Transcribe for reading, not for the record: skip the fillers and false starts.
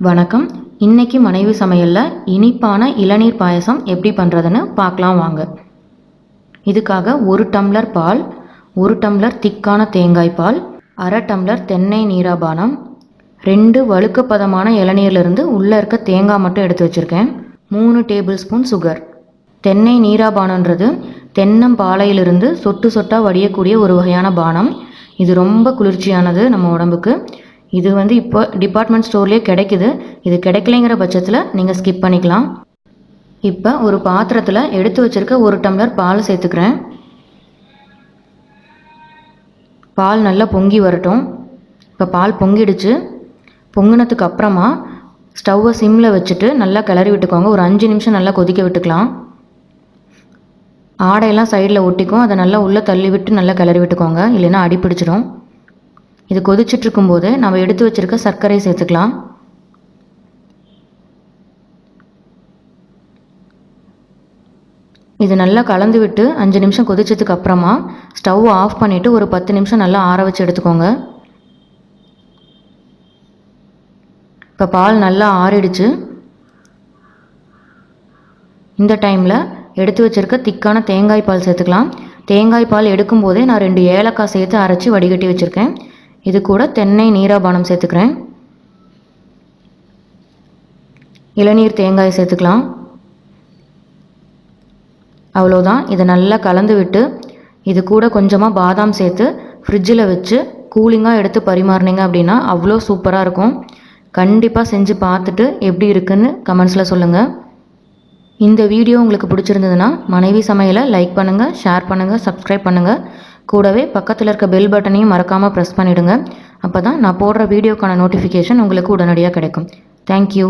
வணக்கம். இன்னைக்கு மனைவி சமையலில் இனிப்பான இளநீர் பாயசம் எப்படி பண்ணுறதுன்னு பார்க்கலாம் வாங்க. இதுக்காக 1 டம்ளர் பால், 1 டம்ளர் திக்கான தேங்காய் பால், அரை டம்ளர் தென்னை நீராபானம், 2 வழுக்கப்பதமான இளநீர்லேருந்து உள்ளே இருக்க தேங்காய் மட்டும் எடுத்து வச்சுருக்கேன், 3 டேபிள் ஸ்பூன் சுகர். தென்னை நீராபானன்றது தென்னம்பாலையிலிருந்து சொட்டு சொட்டாக வடியக்கூடிய ஒரு வகையான பானம். இது ரொம்ப குளிர்ச்சியானது நம்ம உடம்புக்கு. இது இப்போ டிபார்ட்மெண்ட் ஸ்டோர்லேயே கிடைக்குது. இது கிடைக்கலைங்கிற பட்சத்தில் நீங்கள் ஸ்கிப் பண்ணிக்கலாம். இப்போ ஒரு பாத்திரத்தில் எடுத்து வச்சுருக்க 1 டம்ளர் பால் சேர்த்துக்கிறேன். பால் நல்லா பொங்கி வரட்டும். இப்போ பால் பொங்கிடுச்சு. பொங்கினதுக்கு அப்புறமா ஸ்டவ்வை சிம்மில் வச்சுட்டு நல்லா கிளறி விட்டுக்கோங்க. ஒரு 5 நிமிஷம் நல்லா கொதிக்க விட்டுக்கலாம். ஆடையெல்லாம் சைடில் ஒட்டிக்கும். அதை நல்லா உள்ளே தள்ளி விட்டு நல்லா கிளறி விட்டுக்கோங்க, இல்லைன்னா அடி பிடிச்சிடும். இது கொதிச்சிட்ருக்கும்போது நம்ம எடுத்து வச்சுருக்க சர்க்கரை சேர்த்துக்கலாம். இது நல்லா கலந்து விட்டு 5 நிமிஷம் கொதிச்சதுக்கு அப்புறமா ஸ்டவ் ஆஃப் பண்ணிவிட்டு ஒரு 10 நிமிஷம் நல்லா ஆற வச்சு எடுத்துக்கோங்க. இப்போ பால் நல்லா ஆறிடுச்சு. இந்த டைமில் எடுத்து வச்சுருக்க திக்கான தேங்காய் பால் சேர்த்துக்கலாம். தேங்காய் பால் எடுக்கும்போதே நான் 2 ஏலக்காய் சேர்த்து அரைச்சி வடிகட்டி வச்சுருக்கேன். இது கூட தென்னை நீராபானம் சேர்த்துக்கிறேன். இளநீர் தேங்காய் சேர்த்துக்கலாம். அவ்வளோதான். இதை நல்லா கலந்து விட்டு இது கூட கொஞ்சமாக பாதாம் சேர்த்து ஃப்ரிட்ஜில் வச்சு கூலிங்காக எடுத்து பரிமாறினீங்க அப்படின்னா அவ்வளோ சூப்பராக இருக்கும். கண்டிப்பாக செஞ்சு பார்த்துட்டு எப்படி இருக்குன்னு கமெண்ட்ஸில் சொல்லுங்கள். இந்த வீடியோ உங்களுக்கு பிடிச்சிருந்ததுன்னா மனைவி சமையலை லைக் பண்ணுங்கள், ஷேர் பண்ணுங்கள், சப்ஸ்கிரைப் பண்ணுங்கள். கூடவே பக்கத்தில் இருக்க பெல் பட்டனையும் மறக்காமல் ப்ரெஸ் பண்ணிவிடுங்க. அப்போ தான் நான் போடுற வீடியோக்கான நோட்டிஃபிகேஷன் உங்களுக்கு உடனடியாக கிடைக்கும். தேங்க்யூ.